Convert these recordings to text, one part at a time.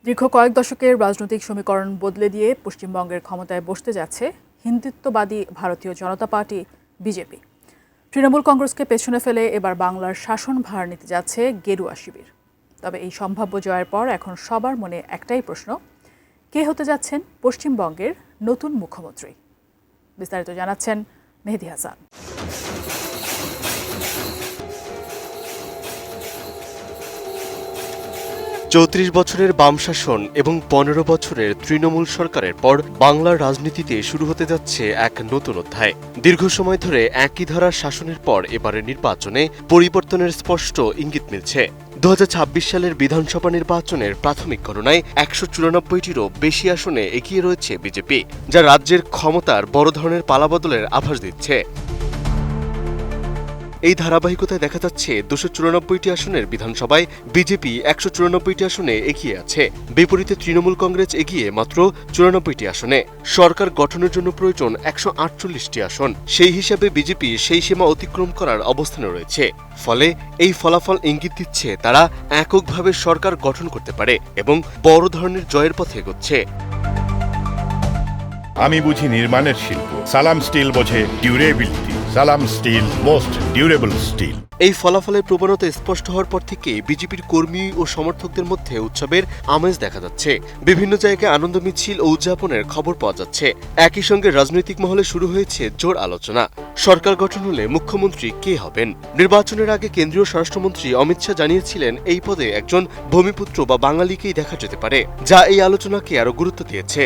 দীর্ঘ কয়েক দশকের রাজনৈতিক সমীকরণ বদলে দিয়ে পশ্চিমবঙ্গের ক্ষমতায় বসতে যাচ্ছে হিন্দুত্ববাদী ভারতীয় জনতা পার্টি বিজেপি। তৃণমূল কংগ্রেসকে পেছনে ফেলে এবার বাংলার শাসনভার নিতে যাচ্ছে গেরুয়া শিবির। তবে এই সম্ভাব্য জয়ের পর এখন সবার মনে একটাই প্রশ্ন, কে হতে যাচ্ছেন পশ্চিমবঙ্গের নতুন মুখ্যমন্ত্রী? বিস্তারিত জানাচ্ছেন মেহেদী হাসান। ৩৪ বছরের বাম শাসন এবং ১৫ বছরের তৃণমূল সরকারের পর বাংলার রাজনীতিতে শুরু হতে যাচ্ছে এক নতুন অধ্যায়। দীর্ঘ সময় ধরে একই ধারার শাসনের পর এবারের নির্বাচনে পরিবর্তনের স্পষ্ট ইঙ্গিত মিলছে। ২০২৬ সালের বিধানসভা নির্বাচনের প্রাথমিক গণনায় ১৯৪টিরও বেশি আসনে এগিয়ে রয়েছে বিজেপি, যা রাজ্যের ক্ষমতার বড় ধরনের পালাবদলের আভাস দিচ্ছে। এই ধারাবাহিকতায় দেখা যাচ্ছে ২৯৪টি আসনের বিধানসভায় বিজেপি ১৯৪টি আসনে এগিয়ে আছে। বিপরীতে তৃণমূল কংগ্রেস এগিয়ে মাত্র ৯৪টি আসনে। সরকার গঠনের জন্য প্রয়োজন ১৪৮টি আসন। সেই হিসাবে বিজেপি সেই সীমা অতিক্রম করার অবস্থানে রয়েছে। ফলে এই ফলাফল ইঙ্গিত দিচ্ছে তারা এককভাবে সরকার গঠন করতে পারে এবং বড় ধরনের জয়ের পথে এগোচ্ছে। আমি বুঝি নির্মাণের শিল্প, সালাম স্টিল বোঝে ডিউরেবিলিটি। সালাম স্টিল, মোস্ট ডিউরেবল স্টিল। এই ফলাফলের প্রবণতা স্পষ্ট হওয়ার পর থেকে বিজেপির কর্মী ও সমর্থকদের মধ্যে উৎসবের আমেজ দেখা যাচ্ছে। বিভিন্ন জায়গায় আনন্দ মিছিল ও উদযাপনের খবর পাওয়া যাচ্ছে। একই সঙ্গে রাজনৈতিক মহলে শুরু হয়েছে জোর আলোচনা। সরকার গঠন হলে মুখ্যমন্ত্রী কে হবেন? নির্বাচনের আগে কেন্দ্রীয় স্বরাষ্ট্রমন্ত্রী অমিত শাহ জানিয়েছিলেন এই পদে একজন ভূমিপুত্র বা বাঙালিকেই দেখা যেতে পারে, যা এই আলোচনাকে আরো গুরুত্ব দিয়েছে।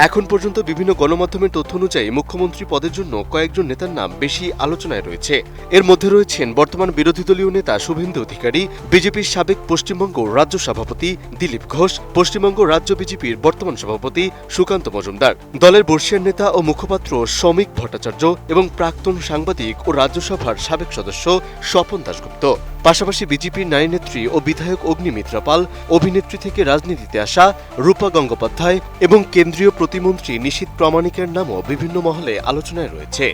এখন পর্যন্ত বিভিন্ন গণমাধ্যমের তথ্য অনুযায়ী মুখ্যমন্ত্রী পদের জন্য কয়েকজন নেতার নাম বেশি আলোচনায় রয়েছে। এর মধ্যে রয়েছেন বর্তমান বিরোধী দলীয় নেতা শুভেন্দু অধিকারী, বিজেপির সাবেক পশ্চিমবঙ্গ রাজ্য সভাপতি দিলীপ ঘোষ, পশ্চিমবঙ্গ রাজ্য বিজেপির বর্তমান সভাপতি সুকান্ত মজুমদার, দলের বর্ষিয়ান নেতা ও মুখপাত্র শ্রমিক ভট্টাচার্য এবং প্রাক্তন সাংবাদিক ও রাজ্যসভার সাবেক সদস্য স্বপন দাশগুপ্ত। পাশাপাশি বিজেপির নারী নেত্রী ও বিধায়ক অগ্নিমিত্রা পাল, অভিনেত্রী থেকে রাজনীতিতে আসা রূপা গঙ্গোপাধ্যায় এবং কেন্দ্রীয় প্রতিমন্ত্রী নিশীথ প্রামাণিকের নামও বিভিন্ন মহলে আলোচনায় রয়েছে।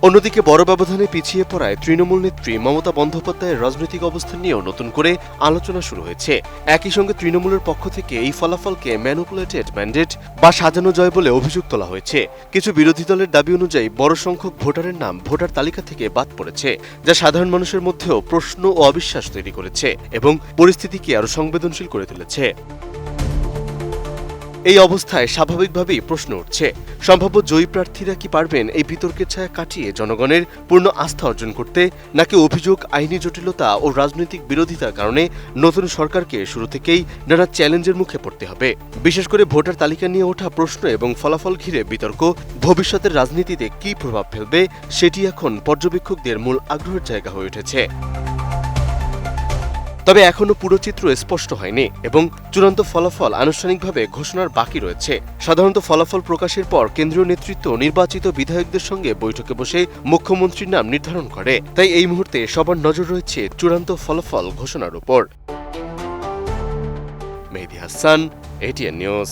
অন্যদিকে বড় ব্যবধানে পিছিয়ে পড়ায় তৃণমূল নেত্রী মমতা বন্দ্যোপাধ্যায়ের রাজনৈতিক অবস্থান নিয়েও নতুন করে আলোচনা শুরু হয়েছে। একই সঙ্গে তৃণমূলের পক্ষ থেকে এই ফলাফলকে ম্যানিপুলেটেড ম্যান্ডেট বা সাজানো জয় বলে অভিযোগ তোলা হয়েছে। কিছু বিরোধী দলের দাবি অনুযায়ী বড় সংখ্যক ভোটারের নাম ভোটার তালিকা থেকে বাদ পড়েছে, যা সাধারণ মানুষের মধ্যেও প্রশ্ন ও অবিশ্বাস তৈরি করেছে এবং পরিস্থিতিকে আরো সংবেদনশীল করে তুলেছে। এই অবস্থায় স্বাভাবিকভাবেই প্রশ্ন উঠছে, সম্ভাব্য জয়ী প্রার্থীরা কি পারবেন এই বিতর্কের ছায়া কাটিয়ে জনগণের পূর্ণ আস্থা অর্জন করতে, নাকি অভিযোগ, আইনি জটিলতা ও রাজনৈতিক বিরোধিতার কারণে নতুন সরকারকে শুরু থেকেই নানা চ্যালেঞ্জের মুখে পড়তে হবে? বিশেষ করে ভোটার তালিকা নিয়ে ওঠা প্রশ্ন এবং ফলাফল ঘিরে বিতর্ক ভবিষ্যতের রাজনীতিতে কী প্রভাব ফেলবে, সেটি এখন পর্যবেক্ষকদের মূল আগ্রহের জায়গা হয়ে উঠেছে। তবে এখনো পুরো চিত্র স্পষ্ট হয়নি এবং চূড়ান্ত ফলাফল আনুষ্ঠানিকভাবে ঘোষণার বাকি রয়েছে। সাধারণত ফলাফল প্রকাশের পর কেন্দ্রীয় নেতৃত্ব নির্বাচিত বিধায়কদের সঙ্গে বৈঠকে বসে মুখ্যমন্ত্রীর নাম নির্ধারণ করে। তাই এই মুহূর্তে সবার নজর রয়েছে চূড়ান্ত ফলাফল ঘোষণার উপর। মেহেদী হাসান, এটিএন নিউজ।